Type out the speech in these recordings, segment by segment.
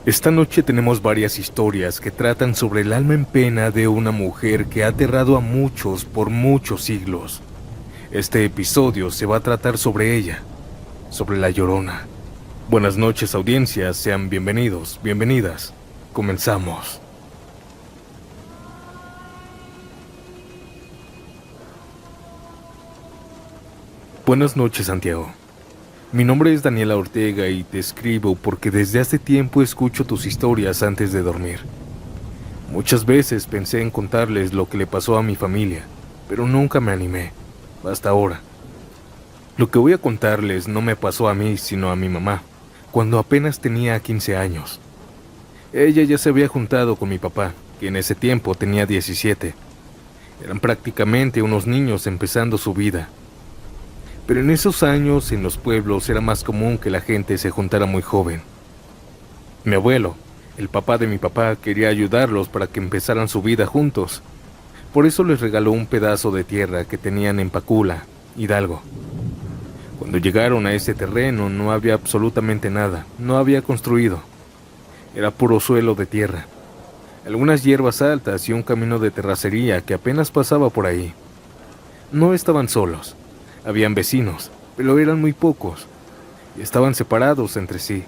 Esta noche tenemos varias historias que tratan sobre el alma en pena de una mujer que ha aterrado a muchos por muchos siglos. Este episodio se va a tratar sobre ella, sobre La Llorona. Buenas noches, audiencia, sean bienvenidos, bienvenidas. Comenzamos. Buenas noches, Santiago. Mi nombre es Daniela Ortega y te escribo porque desde hace tiempo escucho tus historias antes de dormir. Muchas veces pensé en contarles lo que le pasó a mi familia, pero nunca me animé, hasta ahora. Lo que voy a contarles no me pasó a mí, sino a mi mamá, cuando apenas tenía 15 años. Ella ya se había juntado con mi papá, que en ese tiempo tenía 17. Eran prácticamente unos niños empezando su vida. Pero en esos años, en los pueblos, era más común que la gente se juntara muy joven. Mi abuelo, el papá de mi papá, quería ayudarlos para que empezaran su vida juntos. Por eso les regaló un pedazo de tierra que tenían en Pacula, Hidalgo. Cuando llegaron a ese terreno no había absolutamente nada, no había construido. Era puro suelo de tierra, algunas hierbas altas y un camino de terracería que apenas pasaba por ahí. No estaban solos. Habían vecinos, pero eran muy pocos, y estaban separados entre sí.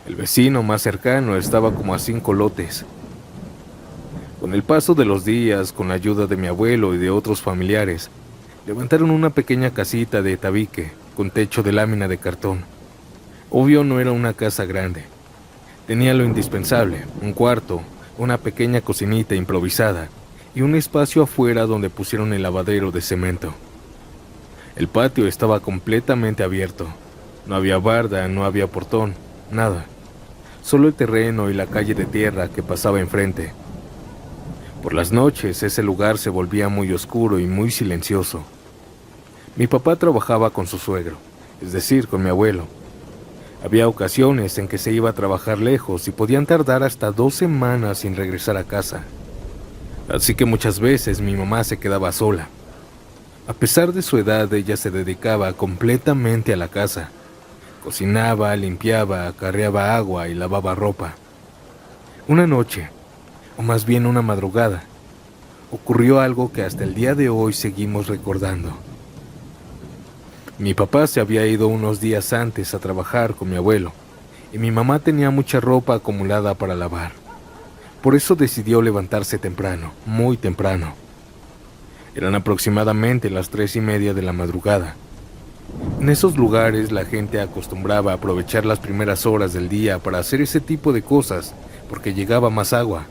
El vecino más cercano estaba como a 5 lotes. Con el paso de los días, con la ayuda de mi abuelo y de otros familiares, levantaron una pequeña casita de tabique, con techo de lámina de cartón. Obvio no era una casa grande. Tenía lo indispensable, un cuarto, una pequeña cocinita improvisada, y un espacio afuera donde pusieron el lavadero de cemento. El patio estaba completamente abierto. No había barda, no había portón, nada. Solo el terreno y la calle de tierra que pasaba enfrente. Por las noches ese lugar se volvía muy oscuro y muy silencioso. Mi papá trabajaba con su suegro, es decir, con mi abuelo. Había ocasiones en que se iba a trabajar lejos y podían tardar hasta 2 semanas sin regresar a casa. Así que muchas veces mi mamá se quedaba sola. A pesar de su edad, ella se dedicaba completamente a la casa. Cocinaba, limpiaba, acarreaba agua y lavaba ropa. Una noche, o más bien una madrugada, ocurrió algo que hasta el día de hoy seguimos recordando. Mi papá se había ido unos días antes a trabajar con mi abuelo, y mi mamá tenía mucha ropa acumulada para lavar. Por eso decidió levantarse temprano, muy temprano. Eran aproximadamente las 3:30 de la madrugada. En esos lugares la gente acostumbraba a aprovechar las primeras horas del día para hacer ese tipo de cosas, porque llegaba más agua.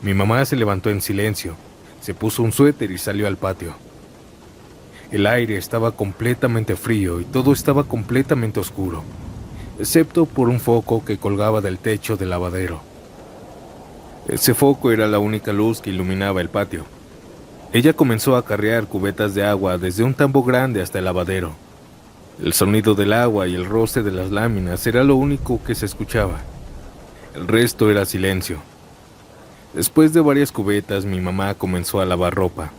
Mi mamá se levantó en silencio, se puso un suéter y salió al patio. El aire estaba completamente frío y todo estaba completamente oscuro, excepto por un foco que colgaba del techo del lavadero. Ese foco era la única luz que iluminaba el patio. Ella comenzó a acarrear cubetas de agua desde un tambo grande hasta el lavadero. El sonido del agua y el roce de las láminas era lo único que se escuchaba. El resto era silencio. Después de varias cubetas, mi mamá comenzó a lavar ropa.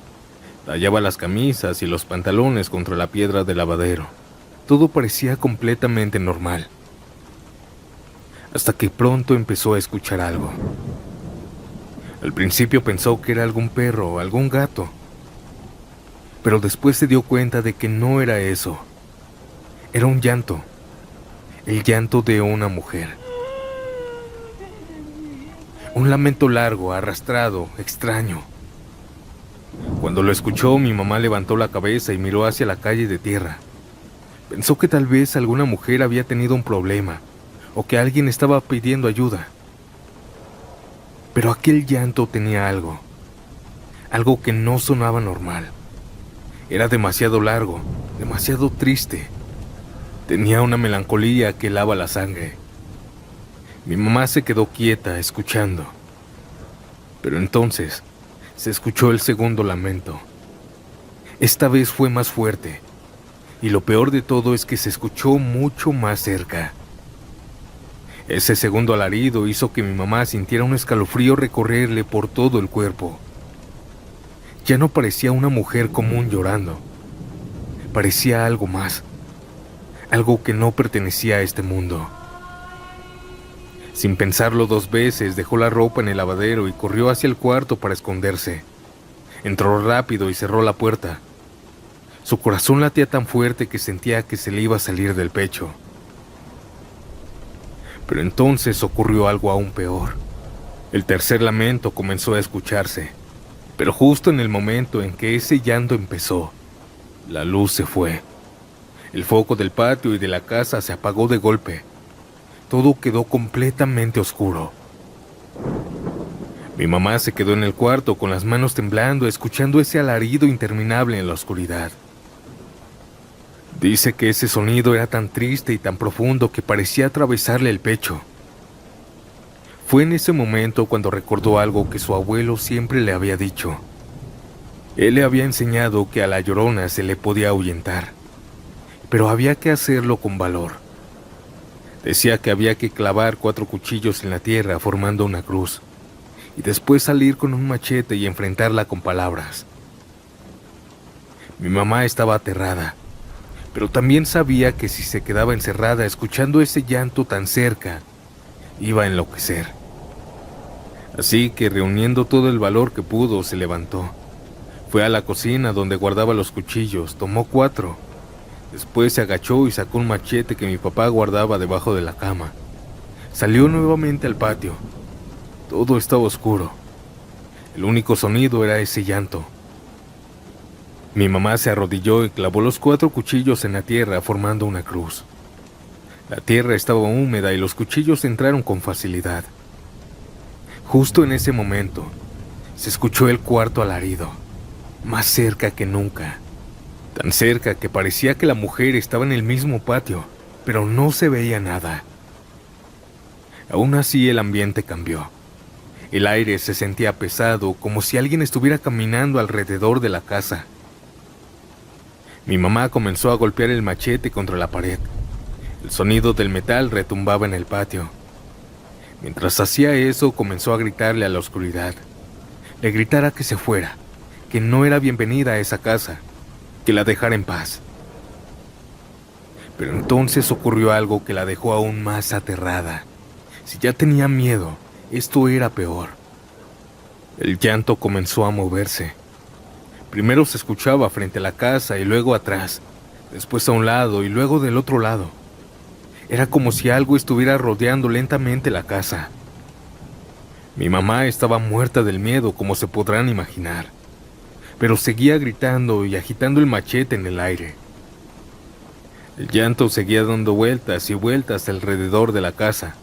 Tallaba las camisas y los pantalones contra la piedra del lavadero. Todo parecía completamente normal. Hasta que pronto empezó a escuchar algo. Al principio pensó que era algún perro o algún gato, pero después se dio cuenta de que no era eso. Era un llanto, el llanto de una mujer. Un lamento largo, arrastrado, extraño. Cuando lo escuchó, mi mamá levantó la cabeza y miró hacia la calle de tierra. Pensó que tal vez alguna mujer había tenido un problema, o que alguien estaba pidiendo ayuda. Pero aquel llanto tenía algo que no sonaba normal. Era demasiado largo, demasiado triste. Tenía una melancolía que helaba la sangre. Mi mamá se quedó quieta, escuchando. Pero entonces se escuchó el segundo lamento. Esta vez fue más fuerte, y lo peor de todo es que se escuchó mucho más cerca. Ese segundo alarido hizo que mi mamá sintiera un escalofrío recorrerle por todo el cuerpo. Ya no parecía una mujer común llorando. Parecía algo más. Algo que no pertenecía a este mundo. Sin pensarlo 2 veces, dejó la ropa en el lavadero y corrió hacia el cuarto para esconderse. Entró rápido y cerró la puerta. Su corazón latía tan fuerte que sentía que se le iba a salir del pecho. Pero entonces ocurrió algo aún peor. El tercer lamento comenzó a escucharse, pero justo en el momento en que ese llanto empezó, la luz se fue. El foco del patio y de la casa se apagó de golpe. Todo quedó completamente oscuro. Mi mamá se quedó en el cuarto con las manos temblando, escuchando ese alarido interminable en la oscuridad. Dice que ese sonido era tan triste y tan profundo que parecía atravesarle el pecho. Fue en ese momento cuando recordó algo que su abuelo siempre le había dicho. Él le había enseñado que a la llorona se le podía ahuyentar, pero había que hacerlo con valor. Decía que había que clavar 4 cuchillos en la tierra formando una cruz, y después salir con un machete y enfrentarla con palabras. Mi mamá estaba aterrada, pero también sabía que si se quedaba encerrada escuchando ese llanto tan cerca, iba a enloquecer. Así que reuniendo todo el valor que pudo, se levantó. Fue a la cocina donde guardaba los cuchillos, tomó 4. Después se agachó y sacó un machete que mi papá guardaba debajo de la cama. Salió nuevamente al patio. Todo estaba oscuro. El único sonido era ese llanto. Mi mamá se arrodilló y clavó los 4 cuchillos en la tierra formando una cruz. La tierra estaba húmeda y los cuchillos entraron con facilidad. Justo en ese momento, se escuchó el cuarto alarido, más cerca que nunca. Tan cerca que parecía que la mujer estaba en el mismo patio, pero no se veía nada. Aún así el ambiente cambió. El aire se sentía pesado, como si alguien estuviera caminando alrededor de la casa. Mi mamá comenzó a golpear el machete contra la pared. El sonido del metal retumbaba en el patio. Mientras hacía eso, comenzó a gritarle a la oscuridad. Le gritara que se fuera, que no era bienvenida a esa casa, que la dejara en paz. Pero entonces ocurrió algo que la dejó aún más aterrada. Si ya tenía miedo, esto era peor. El llanto comenzó a moverse. Primero se escuchaba frente a la casa y luego atrás, después a un lado y luego del otro lado. Era como si algo estuviera rodeando lentamente la casa. Mi mamá estaba muerta del miedo, como se podrán imaginar, pero seguía gritando y agitando el machete en el aire. El llanto seguía dando vueltas y vueltas alrededor de la casa.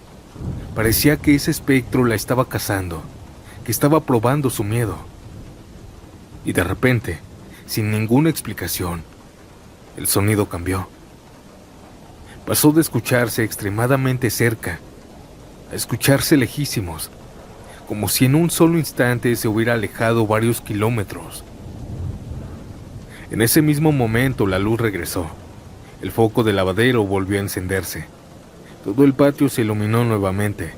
Parecía que ese espectro la estaba cazando, que estaba probando su miedo. Y de repente, sin ninguna explicación, el sonido cambió. Pasó de escucharse extremadamente cerca a escucharse lejísimos, como si en un solo instante se hubiera alejado varios kilómetros. En ese mismo momento la luz regresó. El foco del lavadero volvió a encenderse. Todo el patio se iluminó nuevamente.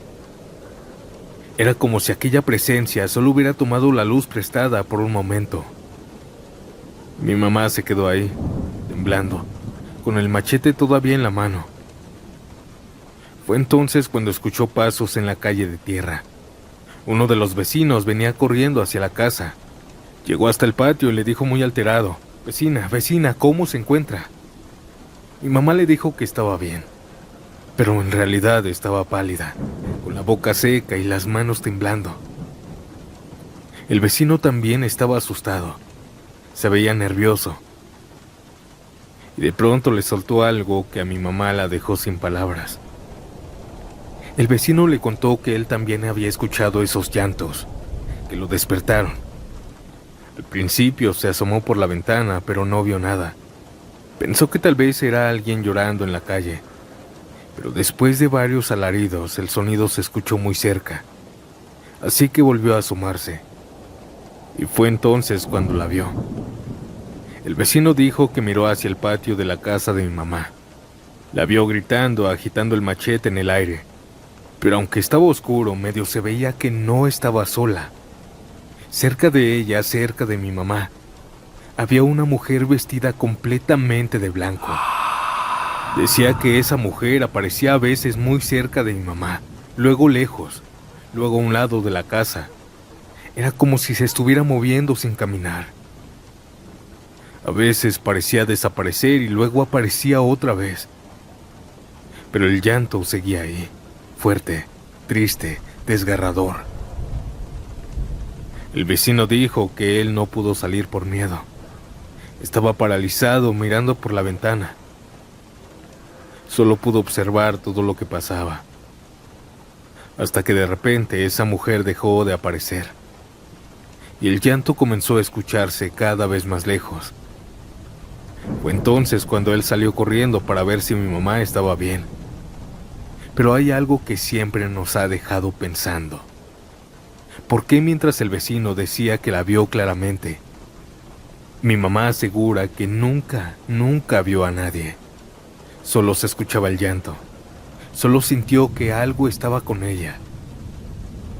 Era como si aquella presencia solo hubiera tomado la luz prestada por un momento. Mi mamá se quedó ahí, temblando, con el machete todavía en la mano. Fue entonces cuando escuchó pasos en la calle de tierra. Uno de los vecinos venía corriendo hacia la casa. Llegó hasta el patio y le dijo muy alterado: «Vecina, vecina, ¿cómo se encuentra?». Mi mamá le dijo que estaba bien, pero en realidad estaba pálida, con la boca seca y las manos temblando. El vecino también estaba asustado. Se veía nervioso. Y de pronto le soltó algo que a mi mamá la dejó sin palabras. El vecino le contó que él también había escuchado esos llantos, que lo despertaron. Al principio se asomó por la ventana, pero no vio nada. Pensó que tal vez era alguien llorando en la calle, pero después de varios alaridos el sonido se escuchó muy cerca, así que volvió a asomarse. Y fue entonces cuando la vio. El vecino dijo que miró hacia el patio de la casa de mi mamá. La vio gritando, agitando el machete en el aire, pero aunque estaba oscuro, medio se veía que no estaba sola. Cerca de ella, cerca de mi mamá, había una mujer vestida completamente de blanco. Decía que esa mujer aparecía a veces muy cerca de mi mamá, luego lejos, luego a un lado de la casa. Era como si se estuviera moviendo sin caminar. A veces parecía desaparecer y luego aparecía otra vez. Pero el llanto seguía ahí, fuerte, triste, desgarrador. El vecino dijo que él no pudo salir por miedo. Estaba paralizado mirando por la ventana. Solo pudo observar todo lo que pasaba. Hasta que de repente esa mujer dejó de aparecer. Y el llanto comenzó a escucharse cada vez más lejos. Fue entonces cuando él salió corriendo para ver si mi mamá estaba bien. Pero hay algo que siempre nos ha dejado pensando. ¿Por qué mientras el vecino decía que la vio claramente, mi mamá asegura que nunca vio a nadie? Solo se escuchaba el llanto. Solo sintió que algo estaba con ella,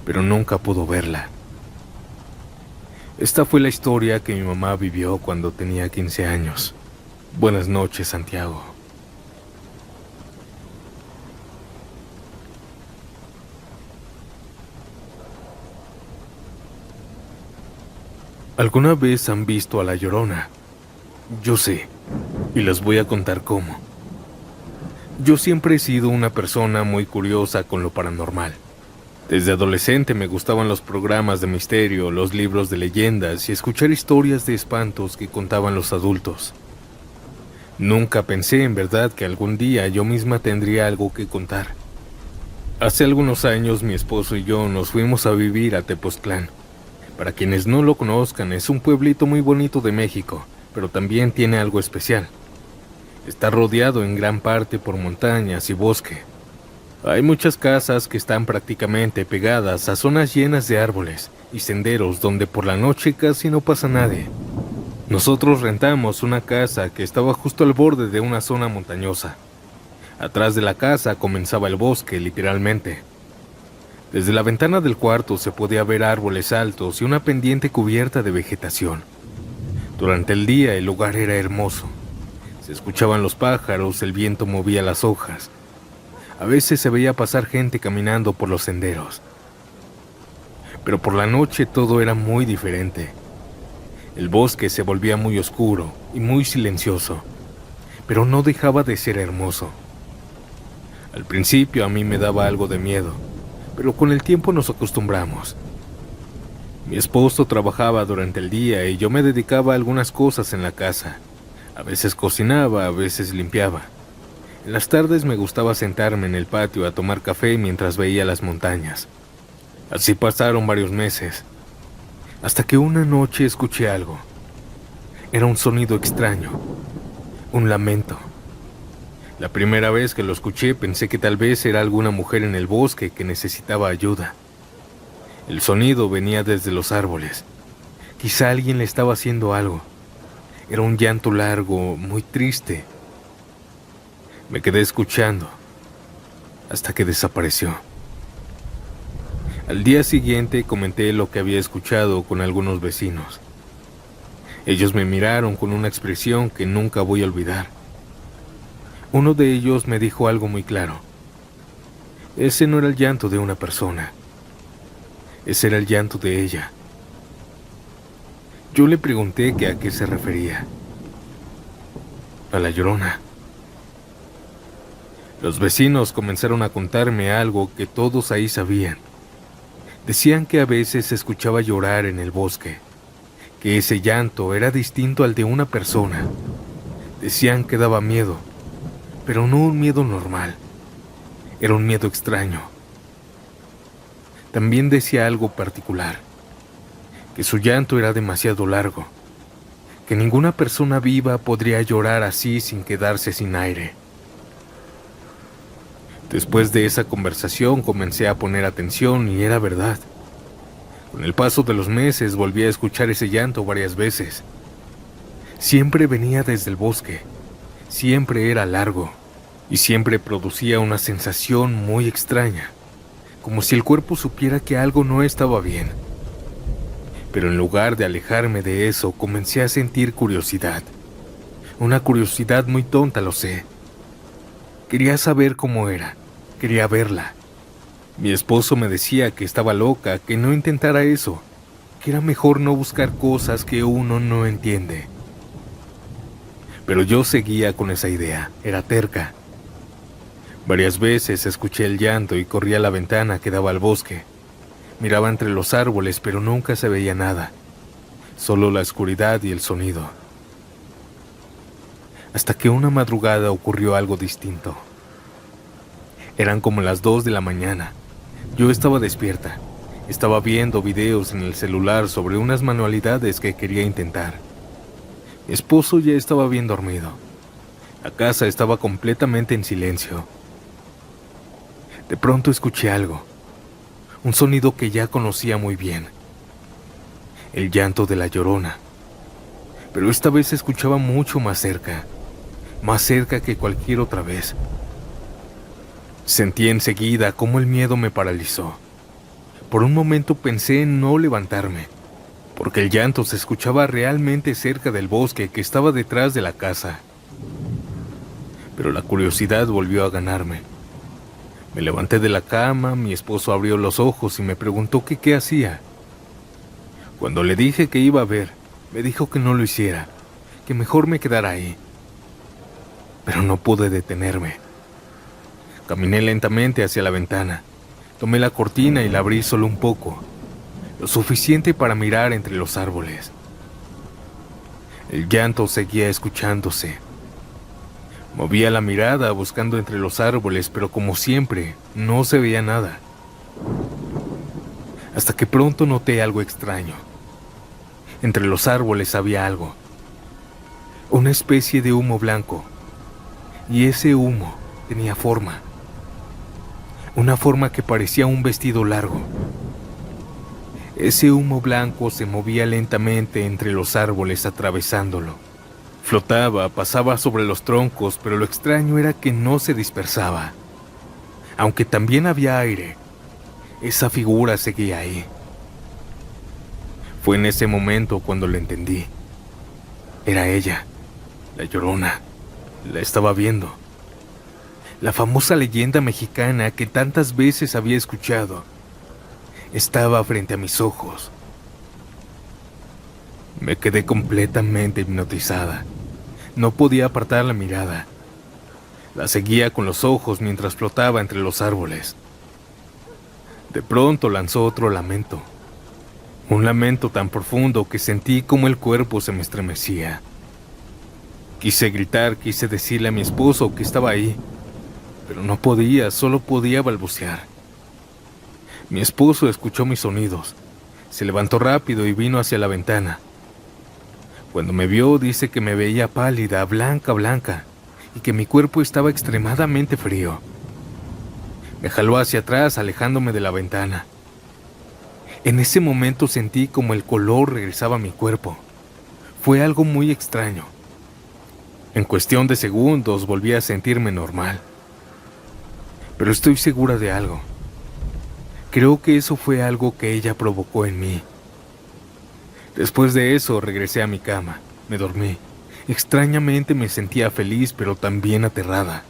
pero nunca pudo verla. Esta fue la historia que mi mamá vivió cuando tenía 15 años. Buenas noches, Santiago. ¿Alguna vez han visto a La Llorona? Yo sé, y les voy a contar cómo. Yo siempre he sido una persona muy curiosa con lo paranormal. Desde adolescente me gustaban los programas de misterio, los libros de leyendas y escuchar historias de espantos que contaban los adultos. Nunca pensé en verdad que algún día yo misma tendría algo que contar. Hace algunos años mi esposo y yo nos fuimos a vivir a Tepoztlán. Para quienes no lo conozcan, es un pueblito muy bonito de México, pero también tiene algo especial. Está rodeado en gran parte por montañas y bosque. Hay muchas casas que están prácticamente pegadas a zonas llenas de árboles y senderos donde por la noche casi no pasa nadie. Nosotros rentamos una casa que estaba justo al borde de una zona montañosa. Atrás de la casa comenzaba el bosque, literalmente. Desde la ventana del cuarto se podía ver árboles altos y una pendiente cubierta de vegetación. Durante el día el lugar era hermoso. Se escuchaban los pájaros, el viento movía las hojas. A veces se veía pasar gente caminando por los senderos. Pero por la noche todo era muy diferente. El bosque se volvía muy oscuro y muy silencioso, pero no dejaba de ser hermoso. Al principio a mí me daba algo de miedo, pero con el tiempo nos acostumbramos. Mi esposo trabajaba durante el día y yo me dedicaba a algunas cosas en la casa. A veces cocinaba, a veces limpiaba. En las tardes me gustaba sentarme en el patio a tomar café mientras veía las montañas. Así pasaron varios meses, hasta que una noche escuché algo. Era un sonido extraño, un lamento. La primera vez que lo escuché pensé que tal vez era alguna mujer en el bosque que necesitaba ayuda. El sonido venía desde los árboles. Quizá alguien le estaba haciendo algo. Era un llanto largo, muy triste. Me quedé escuchando hasta que desapareció. Al día siguiente comenté lo que había escuchado con algunos vecinos. Ellos me miraron con una expresión que nunca voy a olvidar. Uno de ellos me dijo algo muy claro. Ese no era el llanto de una persona. Ese era el llanto de ella. Yo le pregunté que a qué se refería. A La Llorona. Los vecinos comenzaron a contarme algo que todos ahí sabían. Decían que a veces se escuchaba llorar en el bosque, que ese llanto era distinto al de una persona. Decían que daba miedo, pero no un miedo normal. Era un miedo extraño. También decía algo particular, que su llanto era demasiado largo, que ninguna persona viva podría llorar así sin quedarse sin aire. Después de esa conversación comencé a poner atención y era verdad. Con el paso de los meses volví a escuchar ese llanto varias veces. Siempre venía desde el bosque, siempre era largo y siempre producía una sensación muy extraña, como si el cuerpo supiera que algo no estaba bien. Pero en lugar de alejarme de eso, comencé a sentir curiosidad. Una curiosidad muy tonta, lo sé. Quería saber cómo era, quería verla. Mi esposo me decía que estaba loca, que no intentara eso, que era mejor no buscar cosas que uno no entiende. Pero yo seguía con esa idea, era terca. Varias veces escuché el llanto y corrí a la ventana que daba al bosque. Miraba entre los árboles, pero nunca se veía nada, solo la oscuridad y el sonido. Hasta que una madrugada ocurrió algo distinto. Eran como las 2 de la mañana. Yo estaba despierta. Estaba viendo videos en el celular sobre unas manualidades que quería intentar. Mi esposo ya estaba bien dormido. La casa estaba completamente en silencio. De pronto escuché algo. Un sonido que ya conocía muy bien. El llanto de la Llorona. Pero esta vez se escuchaba mucho más cerca que cualquier otra vez. Sentí enseguida cómo el miedo me paralizó. Por un momento pensé en no levantarme, porque el llanto se escuchaba realmente cerca del bosque que estaba detrás de la casa. Pero la curiosidad volvió a ganarme. Me levanté de la cama, mi esposo abrió los ojos y me preguntó que qué hacía. Cuando le dije que iba a ver, me dijo que no lo hiciera, que mejor me quedara ahí. Pero no pude detenerme. Caminé lentamente hacia la ventana. Tomé la cortina y la abrí solo un poco, lo suficiente para mirar entre los árboles. El llanto seguía escuchándose. Movía la mirada buscando entre los árboles, pero como siempre, no se veía nada. Hasta que pronto noté algo extraño. Entre los árboles había algo. Una especie de humo blanco. Y ese humo tenía forma. Una forma que parecía un vestido largo. Ese humo blanco se movía lentamente entre los árboles atravesándolo. Flotaba, pasaba sobre los troncos, pero lo extraño era que no se dispersaba. Aunque también había aire, esa figura seguía ahí. Fue en ese momento cuando lo entendí. Era ella, la Llorona. La estaba viendo. La famosa leyenda mexicana que tantas veces había escuchado estaba frente a mis ojos. Me quedé completamente hipnotizada. No podía apartar la mirada. La seguía con los ojos mientras flotaba entre los árboles. De pronto lanzó otro lamento. Un lamento tan profundo que sentí como el cuerpo se me estremecía. Quise gritar, quise decirle a mi esposo que estaba ahí, pero no podía, solo podía balbucear. Mi esposo escuchó mis sonidos. Se levantó rápido y vino hacia la ventana. Cuando me vio, dice que me veía pálida, blanca, y que mi cuerpo estaba extremadamente frío. Me jaló hacia atrás, alejándome de la ventana. En ese momento sentí como el color regresaba a mi cuerpo. Fue algo muy extraño. En cuestión de segundos volví a sentirme normal. Pero estoy segura de algo. Creo que eso fue algo que ella provocó en mí. Después de eso regresé a mi cama, me dormí. Extrañamente me sentía feliz pero también aterrada.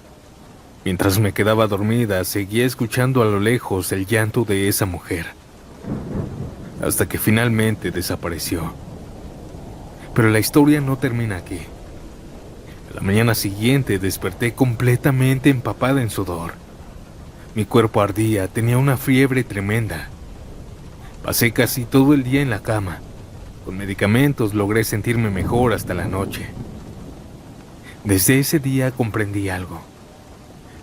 Mientras me quedaba dormida, seguía escuchando a lo lejos el llanto de esa mujer. Hasta que finalmente desapareció. Pero la historia no termina aquí. A la mañana siguiente desperté completamente empapada en sudor. Mi cuerpo ardía, tenía una fiebre tremenda. Pasé casi todo el día en la cama. Con medicamentos logré sentirme mejor hasta la noche. Desde ese día comprendí algo.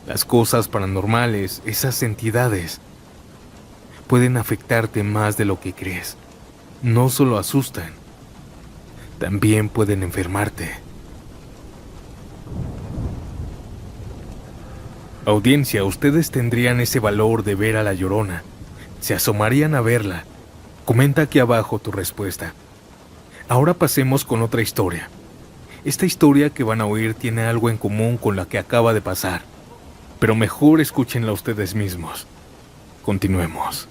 Las cosas paranormales, esas entidades, pueden afectarte más de lo que crees. No solo asustan, también pueden enfermarte. Audiencia, ¿ustedes tendrían ese valor de ver a la Llorona? ¿Se asomarían a verla? Comenta aquí abajo tu respuesta. Ahora pasemos con otra historia. Esta historia que van a oír tiene algo en común con la que acaba de pasar, pero mejor escúchenla ustedes mismos. Continuemos.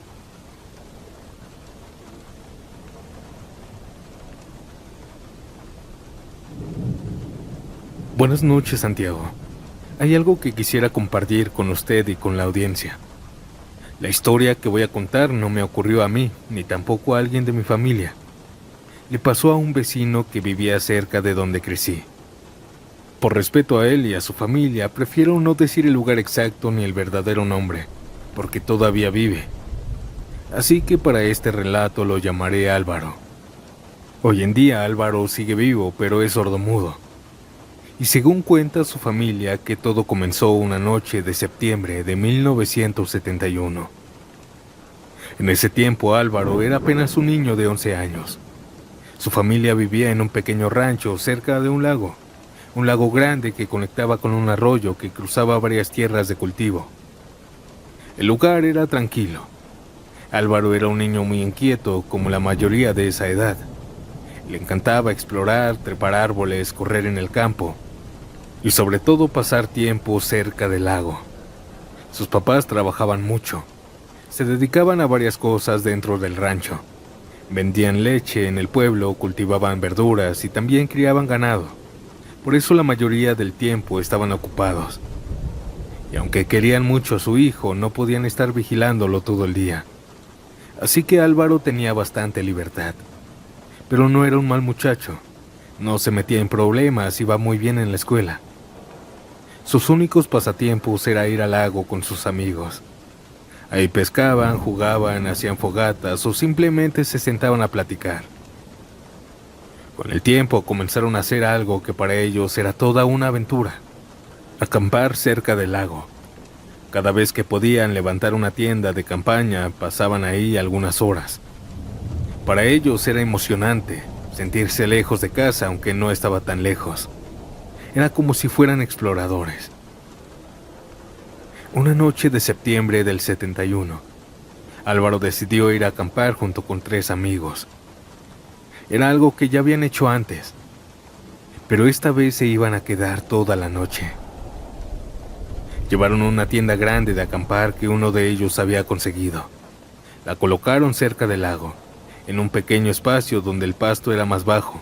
Buenas noches, Santiago. Hay algo que quisiera compartir con usted y con la audiencia. La historia que voy a contar no me ocurrió a mí, ni tampoco a alguien de mi familia. Le pasó a un vecino que vivía cerca de donde crecí. Por respeto a él y a su familia, prefiero no decir el lugar exacto ni el verdadero nombre, porque todavía vive. Así que para este relato lo llamaré Álvaro. Hoy en día Álvaro sigue vivo, pero es sordomudo. Y según cuenta su familia, que todo comenzó una noche de septiembre de 1971. En ese tiempo Álvaro era apenas un niño de 11 años. Su familia vivía en un pequeño rancho cerca de un lago grande que conectaba con un arroyo que cruzaba varias tierras de cultivo. El lugar era tranquilo. Álvaro era un niño muy inquieto, como la mayoría de esa edad. Le encantaba explorar, trepar árboles, correr en el campo y sobre todo pasar tiempo cerca del lago. Sus papás trabajaban mucho. Se dedicaban a varias cosas dentro del rancho. Vendían leche en el pueblo, cultivaban verduras y también criaban ganado. Por eso la mayoría del tiempo estaban ocupados. Y aunque querían mucho a su hijo, no podían estar vigilándolo todo el día. Así que Álvaro tenía bastante libertad. Pero no era un mal muchacho. No se metía en problemas y iba muy bien en la escuela. Sus únicos pasatiempos era ir al lago con sus amigos. Ahí pescaban, jugaban, hacían fogatas o simplemente se sentaban a platicar. Con el tiempo comenzaron a hacer algo que para ellos era toda una aventura: acampar cerca del lago. Cada vez que podían levantar una tienda de campaña, pasaban ahí algunas horas. Para ellos era emocionante sentirse lejos de casa, aunque no estaba tan lejos. Era como si fueran exploradores. Una noche de septiembre del 71, Álvaro decidió ir a acampar junto con 3 amigos. Era algo que ya habían hecho antes, pero esta vez se iban a quedar toda la noche. Llevaron una tienda grande de acampar que uno de ellos había conseguido. La colocaron cerca del lago, en un pequeño espacio donde el pasto era más bajo.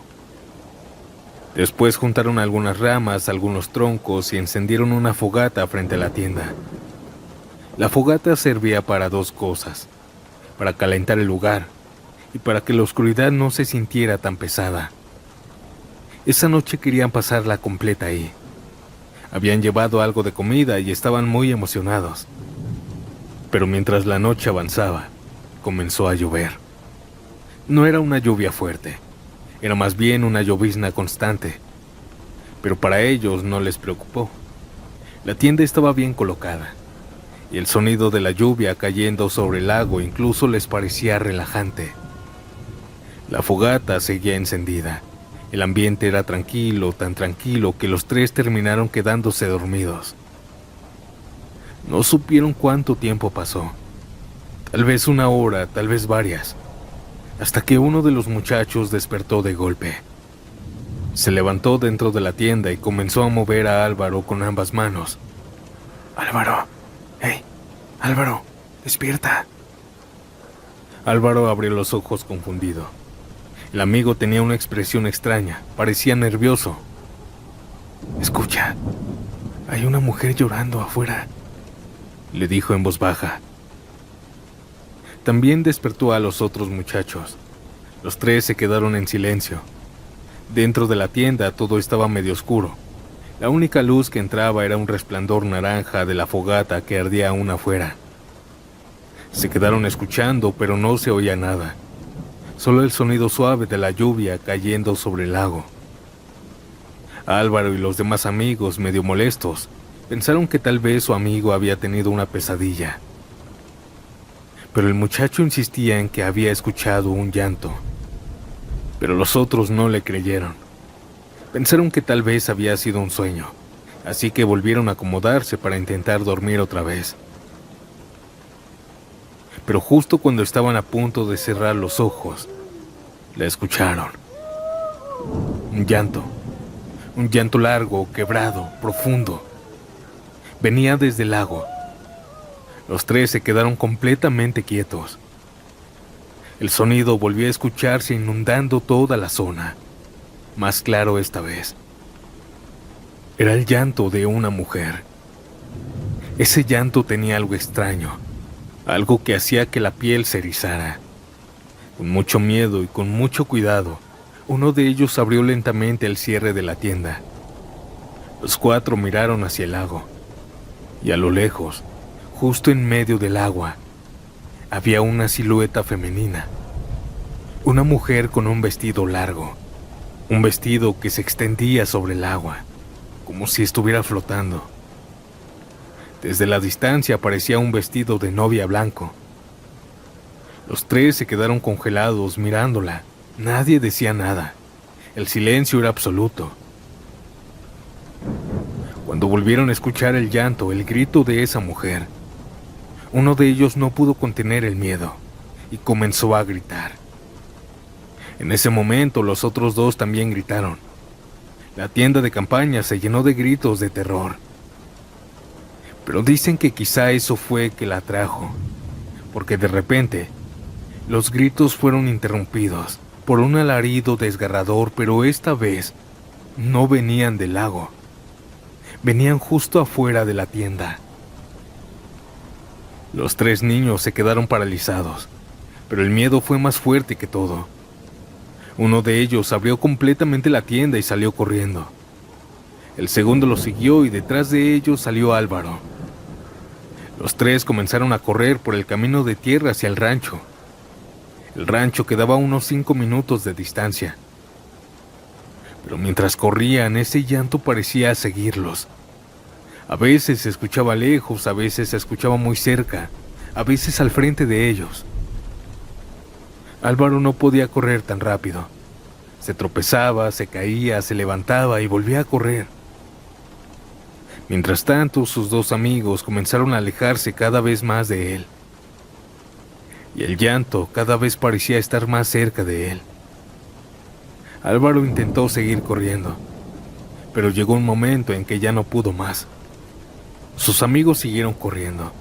Después juntaron algunas ramas, algunos troncos y encendieron una fogata frente a la tienda. La fogata servía para 2 cosas: para calentar el lugar y para que la oscuridad no se sintiera tan pesada. Esa noche querían pasarla completa ahí. Habían llevado algo de comida y estaban muy emocionados. Pero mientras la noche avanzaba, comenzó a llover. No era una lluvia fuerte, era más bien una llovizna constante. Pero para ellos no les preocupó. La tienda estaba bien colocada, y el sonido de la lluvia cayendo sobre el lago incluso les parecía relajante. La fogata seguía encendida. El ambiente era tranquilo, tan tranquilo que los 3 terminaron quedándose dormidos. No supieron cuánto tiempo pasó. Tal vez 1 hora, tal vez varias, hasta que uno de los muchachos despertó de golpe. Se levantó dentro de la tienda y comenzó a mover a Álvaro con ambas manos. «Álvaro, hey, Álvaro, despierta». Álvaro abrió los ojos confundido. El amigo tenía una expresión extraña, parecía nervioso. «Escucha, hay una mujer llorando afuera», le dijo en voz baja. También despertó a los otros muchachos. Los 3 se quedaron en silencio. Dentro de la tienda todo estaba medio oscuro. La única luz que entraba era un resplandor naranja de la fogata que ardía aún afuera. Se quedaron escuchando, pero no se oía nada. Solo el sonido suave de la lluvia cayendo sobre el lago. Álvaro y los demás amigos, medio molestos, pensaron que tal vez su amigo había tenido una pesadilla. Pero el muchacho insistía en que había escuchado un llanto. Pero los otros no le creyeron. Pensaron que tal vez había sido un sueño, así que volvieron a acomodarse para intentar dormir otra vez. Pero justo cuando estaban a punto de cerrar los ojos, la escucharon. Un llanto largo, quebrado, profundo. Venía desde el lago. Los 3 se quedaron completamente quietos. El sonido volvió a escucharse inundando toda la zona, más claro esta vez. Era el llanto de una mujer. Ese llanto tenía algo extraño. algo que hacía que la piel se erizara. Con mucho miedo y con mucho cuidado, uno de ellos abrió lentamente el cierre de la tienda. Los 4 miraron hacia el lago, y a lo lejos, justo en medio del agua, había una silueta femenina. Una mujer con un vestido largo, un vestido que se extendía sobre el agua, como si estuviera flotando. Desde la distancia parecía un vestido de novia blanco. Los 3 se quedaron congelados mirándola. Nadie decía nada. El silencio era absoluto. Cuando volvieron a escuchar el llanto, el grito de esa mujer, uno de ellos no pudo contener el miedo y comenzó a gritar. En ese momento los otros 2 también gritaron. La tienda de campaña se llenó de gritos de terror. Pero dicen que quizá eso fue que la atrajo, porque de repente los gritos fueron interrumpidos por un alarido desgarrador, pero esta vez no venían del lago. Venían justo afuera de la tienda. Los 3 niños se quedaron paralizados, pero el miedo fue más fuerte que todo. Uno de ellos abrió completamente la tienda y salió corriendo. El segundo lo siguió y detrás de ellos salió Álvaro. Los 3 comenzaron a correr por el camino de tierra hacia el rancho. El rancho quedaba a unos 5 minutos de distancia. Pero mientras corrían, ese llanto parecía seguirlos. A veces se escuchaba lejos, a veces se escuchaba muy cerca, a veces al frente de ellos. Álvaro no podía correr tan rápido. Se tropezaba, se caía, se levantaba y volvía a correr. Mientras tanto, sus 2 amigos comenzaron a alejarse cada vez más de él. Y el llanto cada vez parecía estar más cerca de él. Álvaro intentó seguir corriendo, pero llegó un momento en que ya no pudo más. Sus amigos siguieron corriendo.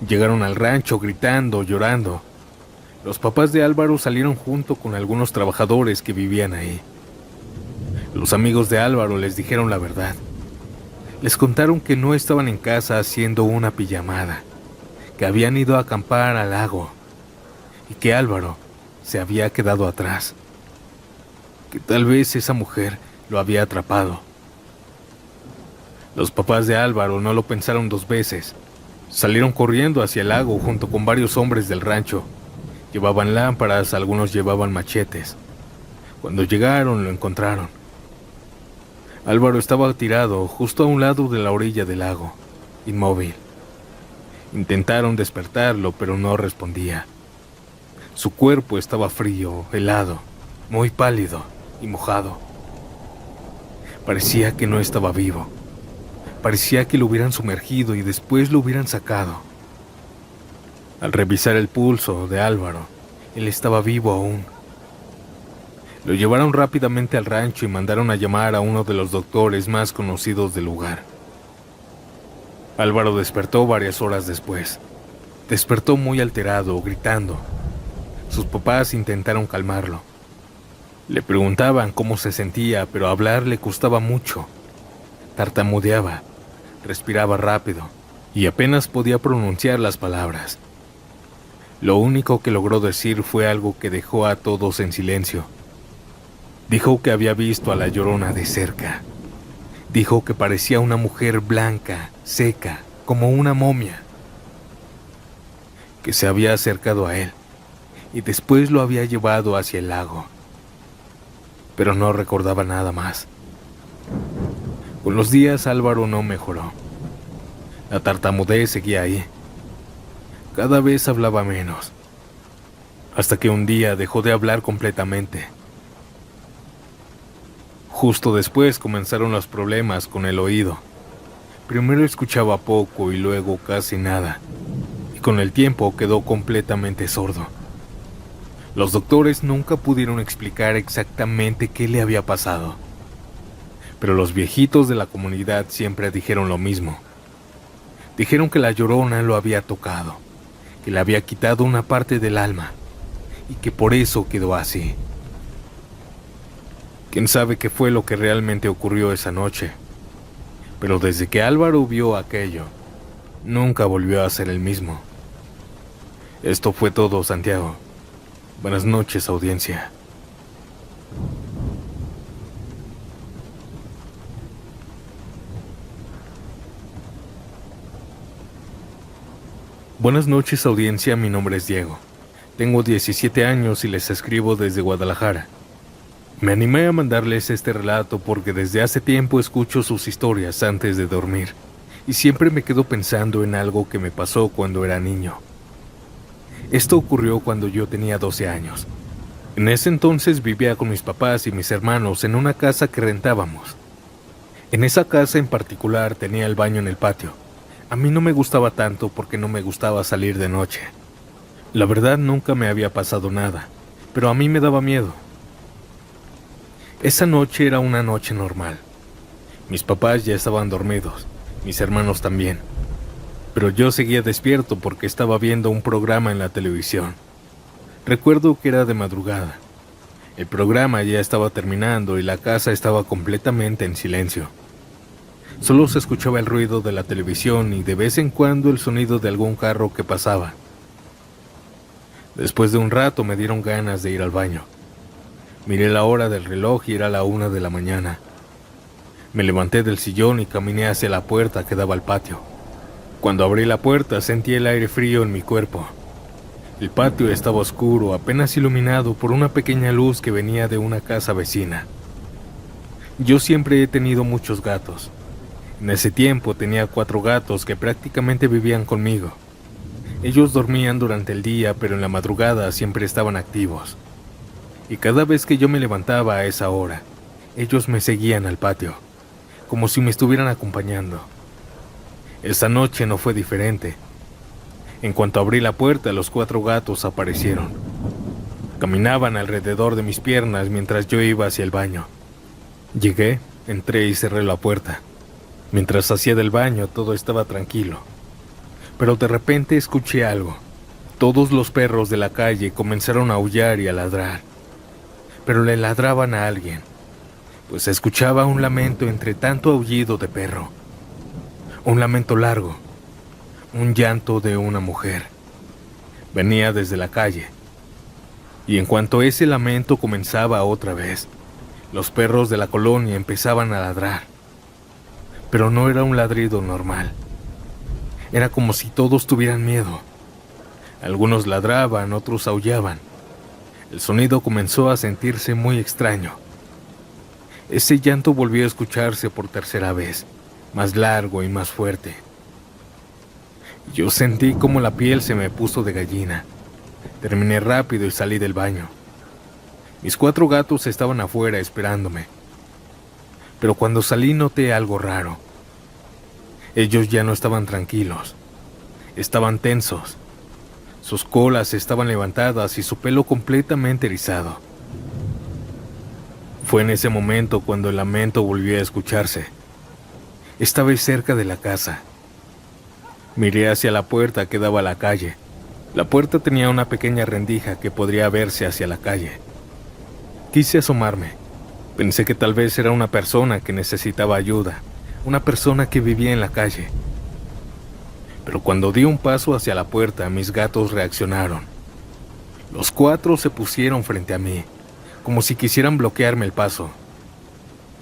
Llegaron al rancho gritando, llorando. Los papás de Álvaro salieron junto con algunos trabajadores que vivían ahí. Los amigos de Álvaro les dijeron la verdad. Les contaron que no estaban en casa haciendo una pijamada, que habían ido a acampar al lago y que Álvaro se había quedado atrás, que tal vez esa mujer lo había atrapado. Los papás de Álvaro no lo pensaron 2 veces. Salieron corriendo hacia el lago junto con varios hombres del rancho. Llevaban lámparas, algunos llevaban machetes. Cuando llegaron, lo encontraron. Álvaro estaba tirado justo a un lado de la orilla del lago, inmóvil. Intentaron despertarlo, pero no respondía. Su cuerpo estaba frío, helado, muy pálido y mojado. Parecía que no estaba vivo. Parecía que lo hubieran sumergido y después lo hubieran sacado. Al revisar el pulso de Álvaro, él estaba vivo aún. Lo llevaron rápidamente al rancho y mandaron a llamar a uno de los doctores más conocidos del lugar. Álvaro despertó varias horas después. Despertó muy alterado, gritando. Sus papás intentaron calmarlo. Le preguntaban cómo se sentía, pero hablar le costaba mucho. Tartamudeaba, respiraba rápido y apenas podía pronunciar las palabras. Lo único que logró decir fue algo que dejó a todos en silencio. Dijo que había visto a la Llorona de cerca. Dijo que parecía una mujer blanca, seca, como una momia, que se había acercado a él y después lo había llevado hacia el lago. Pero no recordaba nada más. Con los días Álvaro no mejoró. La tartamudez seguía ahí. Cada vez hablaba menos, hasta que un día dejó de hablar completamente. Justo después comenzaron los problemas con el oído. Primero escuchaba poco y luego casi nada, y con el tiempo quedó completamente sordo. Los doctores nunca pudieron explicar exactamente qué le había pasado, pero los viejitos de la comunidad siempre dijeron lo mismo. Dijeron que la Llorona lo había tocado, que le había quitado una parte del alma, y que por eso quedó así. Quién sabe qué fue lo que realmente ocurrió esa noche, pero desde que Álvaro vio aquello, nunca volvió a ser el mismo. Esto fue todo, Santiago. Buenas noches, audiencia. Buenas noches, audiencia. Mi nombre es Diego. Tengo 17 años y les escribo desde Guadalajara. Me animé a mandarles este relato porque desde hace tiempo escucho sus historias antes de dormir y siempre me quedo pensando en algo que me pasó cuando era niño. Esto ocurrió cuando yo tenía 12 años. En ese entonces vivía con mis papás y mis hermanos en una casa que rentábamos. En esa casa en particular tenía el baño en el patio. A mí no me gustaba tanto porque no me gustaba salir de noche. La verdad nunca me había pasado nada, pero a mí me daba miedo. Esa noche era una noche normal. Mis papás ya estaban dormidos, mis hermanos también. Pero yo seguía despierto porque estaba viendo un programa en la televisión. Recuerdo que era de madrugada. El programa ya estaba terminando y la casa estaba completamente en silencio. Solo se escuchaba el ruido de la televisión y de vez en cuando el sonido de algún carro que pasaba. Después de un rato me dieron ganas de ir al baño. Miré la hora del reloj y era la 1 de la mañana. Me levanté del sillón y caminé hacia la puerta que daba al patio. Cuando abrí la puerta sentí el aire frío en mi cuerpo. El patio estaba oscuro, apenas iluminado por una pequeña luz que venía de una casa vecina. Yo siempre he tenido muchos gatos. En ese tiempo tenía 4 gatos que prácticamente vivían conmigo. Ellos dormían durante el día, pero en la madrugada siempre estaban activos. Y cada vez que yo me levantaba a esa hora, ellos me seguían al patio, como si me estuvieran acompañando. Esa noche no fue diferente. En cuanto abrí la puerta, los 4 gatos aparecieron. Caminaban alrededor de mis piernas mientras yo iba hacia el baño. Llegué, entré y cerré la puerta. Mientras hacía del baño, todo estaba tranquilo. Pero de repente escuché algo. Todos los perros de la calle comenzaron a aullar y a ladrar. Pero le ladraban a alguien, pues se escuchaba un lamento entre tanto aullido de perro. Un lamento largo, un llanto de una mujer. Venía desde la calle. Y en cuanto ese lamento comenzaba otra vez, los perros de la colonia empezaban a ladrar. Pero no era un ladrido normal. Era como si todos tuvieran miedo. Algunos ladraban, otros aullaban. El sonido comenzó a sentirse muy extraño. Ese llanto volvió a escucharse por tercera vez, más largo y más fuerte. Yo sentí como la piel se me puso de gallina. Terminé rápido y salí del baño. Mis 4 gatos estaban afuera esperándome. Pero cuando salí noté algo raro. Ellos ya no estaban tranquilos. Estaban tensos. Sus colas estaban levantadas y su pelo completamente erizado. Fue en ese momento cuando el lamento volvió a escucharse. Esta vez cerca de la casa. Miré hacia la puerta que daba a la calle. La puerta tenía una pequeña rendija que podría verse hacia la calle. Quise asomarme. Pensé que tal vez era una persona que necesitaba ayuda, una persona que vivía en la calle. Pero cuando di un paso hacia la puerta, mis gatos reaccionaron. Los 4 se pusieron frente a mí, como si quisieran bloquearme el paso.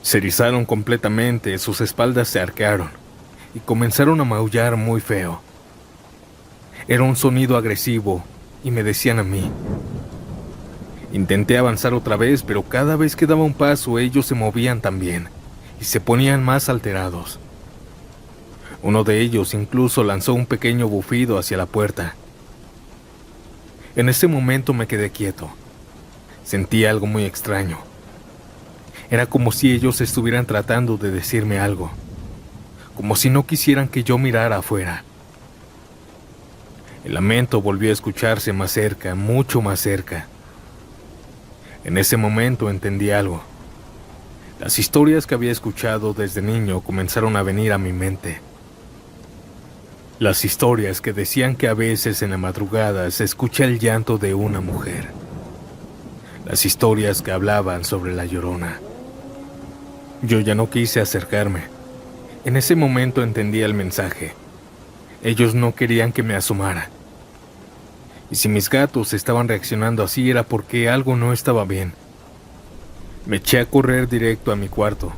Se erizaron completamente, sus espaldas se arquearon y comenzaron a maullar muy feo. Era un sonido agresivo y me decían a mí. Intenté avanzar otra vez, pero cada vez que daba un paso ellos se movían también y se ponían más alterados. Uno de ellos incluso lanzó un pequeño bufido hacia la puerta. En ese momento me quedé quieto. Sentí algo muy extraño. Era como si ellos estuvieran tratando de decirme algo, como si no quisieran que yo mirara afuera. El lamento volvió a escucharse más cerca, mucho más cerca. En ese momento entendí algo. Las historias que había escuchado desde niño comenzaron a venir a mi mente. Las historias que decían que a veces en la madrugada se escucha el llanto de una mujer. Las historias que hablaban sobre la Llorona. Yo ya no quise acercarme. En ese momento entendí el mensaje. Ellos no querían que me asomara. Y si mis gatos estaban reaccionando así era porque algo no estaba bien. Me eché a correr directo a mi cuarto.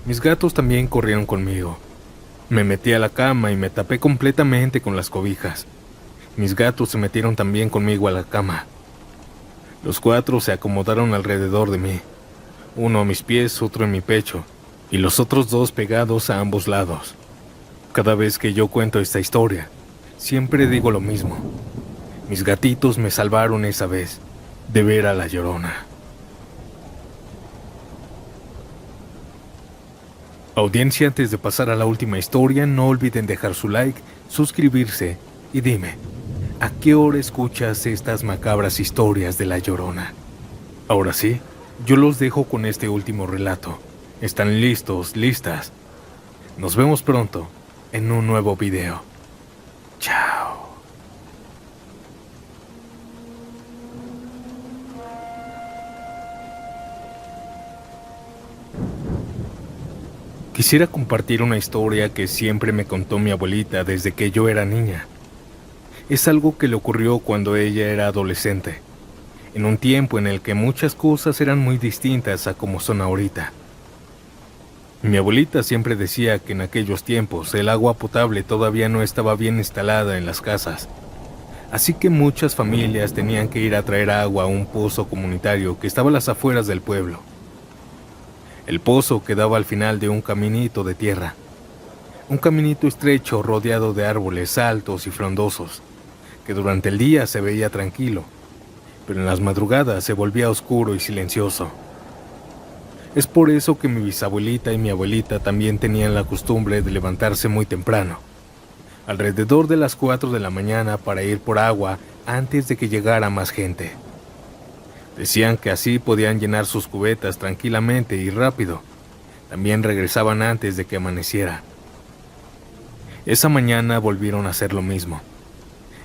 Mis gatos también corrieron conmigo. Me metí a la cama y me tapé completamente con las cobijas. Mis gatos se metieron también conmigo a la cama. Los 4 se acomodaron alrededor de mí. Uno a mis pies, otro en mi pecho, y los otros 2 pegados a ambos lados. Cada vez que yo cuento esta historia, siempre digo lo mismo. Mis gatitos me salvaron esa vez de ver a la Llorona. Audiencia, antes de pasar a la última historia, no olviden dejar su like, suscribirse y dime, ¿a qué hora escuchas estas macabras historias de la Llorona? Ahora sí, yo los dejo con este último relato. ¿Están listos, listas? Nos vemos pronto en un nuevo video. Chao. Quisiera compartir una historia que siempre me contó mi abuelita desde que yo era niña. Es algo que le ocurrió cuando ella era adolescente, en un tiempo en el que muchas cosas eran muy distintas a como son ahorita. Mi abuelita siempre decía que en aquellos tiempos el agua potable todavía no estaba bien instalada en las casas, así que muchas familias tenían que ir a traer agua a un pozo comunitario que estaba a las afueras del pueblo. El pozo quedaba al final de un caminito de tierra, un caminito estrecho rodeado de árboles altos y frondosos, que durante el día se veía tranquilo, pero en las madrugadas se volvía oscuro y silencioso. Es por eso que mi bisabuelita y mi abuelita también tenían la costumbre de levantarse muy temprano, alrededor de las 4 de la mañana, para ir por agua antes de que llegara más gente. Decían que así podían llenar sus cubetas tranquilamente y rápido. También regresaban antes de que amaneciera. Esa mañana volvieron a hacer lo mismo.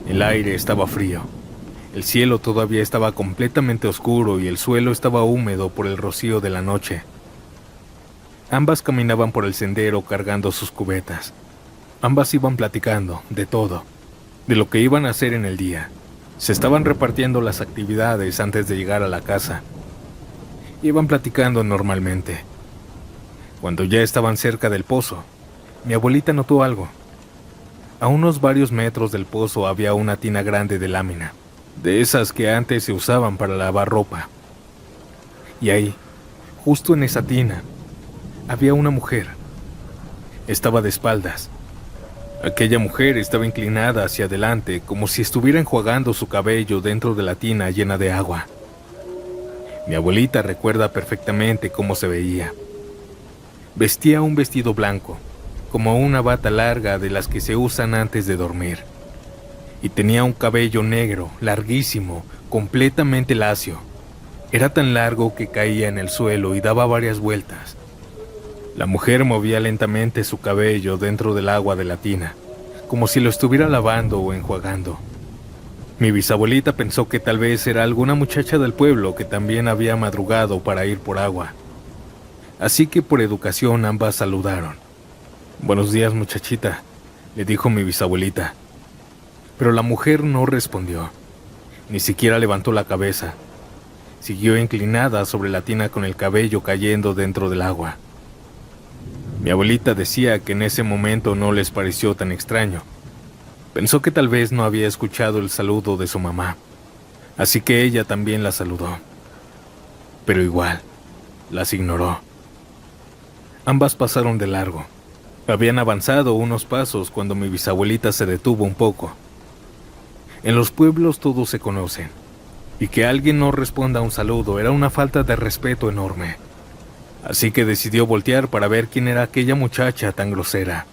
El aire estaba frío. El cielo todavía estaba completamente oscuro y el suelo estaba húmedo por el rocío de la noche. Ambas caminaban por el sendero cargando sus cubetas. Ambas iban platicando de todo, de lo que iban a hacer en el día. Se estaban repartiendo las actividades antes de llegar a la casa. Iban platicando normalmente. Cuando ya estaban cerca del pozo, mi abuelita notó algo. A unos varios metros del pozo había una tina grande de lámina, de esas que antes se usaban para lavar ropa. Y ahí, justo en esa tina, había una mujer. Estaba de espaldas. Aquella mujer estaba inclinada hacia adelante, como si estuviera enjuagando su cabello dentro de la tina llena de agua. Mi abuelita recuerda perfectamente cómo se veía. Vestía un vestido blanco, como una bata larga de las que se usan antes de dormir. Y tenía un cabello negro, larguísimo, completamente lacio. Era tan largo que caía en el suelo y daba varias vueltas. La mujer movía lentamente su cabello dentro del agua de la tina, como si lo estuviera lavando o enjuagando. Mi bisabuelita pensó que tal vez era alguna muchacha del pueblo que también había madrugado para ir por agua. Así que por educación ambas saludaron. «Buenos días, muchachita», le dijo mi bisabuelita. Pero la mujer no respondió, ni siquiera levantó la cabeza. Siguió inclinada sobre la tina con el cabello cayendo dentro del agua. Mi abuelita decía que en ese momento no les pareció tan extraño. Pensó que tal vez no había escuchado el saludo de su mamá, así que ella también la saludó. Pero igual, las ignoró. Ambas pasaron de largo. Habían avanzado unos pasos cuando mi bisabuelita se detuvo un poco. En los pueblos todos se conocen, y que alguien no responda a un saludo era una falta de respeto enorme. Así que decidió voltear para ver quién era aquella muchacha tan grosera.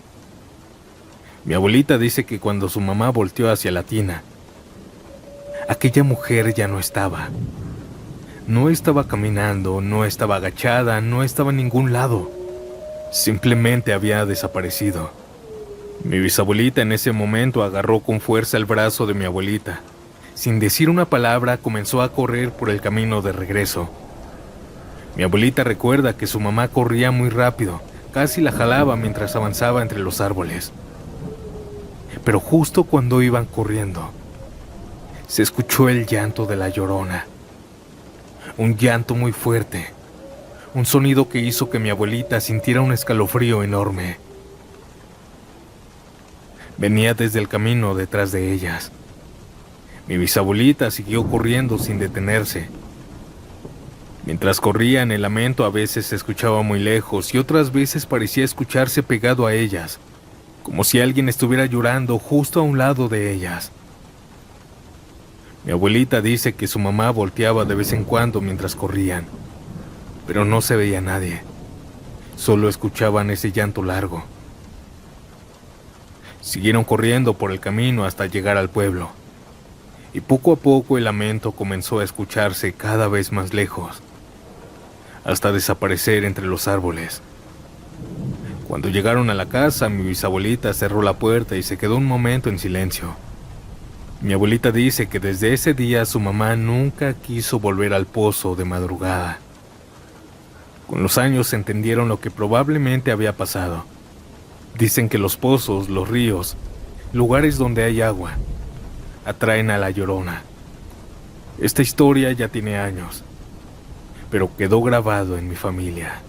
Mi abuelita dice que cuando su mamá volteó hacia la tina, aquella mujer ya no estaba. No estaba caminando, no estaba agachada, no estaba en ningún lado. Simplemente había desaparecido. Mi bisabuelita en ese momento agarró con fuerza el brazo de mi abuelita. Sin decir una palabra, comenzó a correr por el camino de regreso. Mi abuelita recuerda que su mamá corría muy rápido, casi la jalaba mientras avanzaba entre los árboles. Pero justo cuando iban corriendo, se escuchó el llanto de la Llorona. Un llanto muy fuerte, un sonido que hizo que mi abuelita sintiera un escalofrío enorme. Venía desde el camino detrás de ellas. Mi bisabuelita siguió corriendo sin detenerse. Mientras corrían, el lamento a veces se escuchaba muy lejos y otras veces parecía escucharse pegado a ellas, como si alguien estuviera llorando justo a un lado de ellas. Mi abuelita dice que su mamá volteaba de vez en cuando mientras corrían, pero no se veía nadie. Solo escuchaban ese llanto largo. Siguieron corriendo por el camino hasta llegar al pueblo, y poco a poco el lamento comenzó a escucharse cada vez más lejos, hasta desaparecer entre los árboles. Cuando llegaron a la casa, mi bisabuelita cerró la puerta y se quedó un momento en silencio. Mi abuelita dice que desde ese día su mamá nunca quiso volver al pozo de madrugada. Con los años entendieron lo que probablemente había pasado. Dicen que los pozos, los ríos, lugares donde hay agua, atraen a la Llorona. Esta historia ya tiene años, pero quedó grabado en mi familia.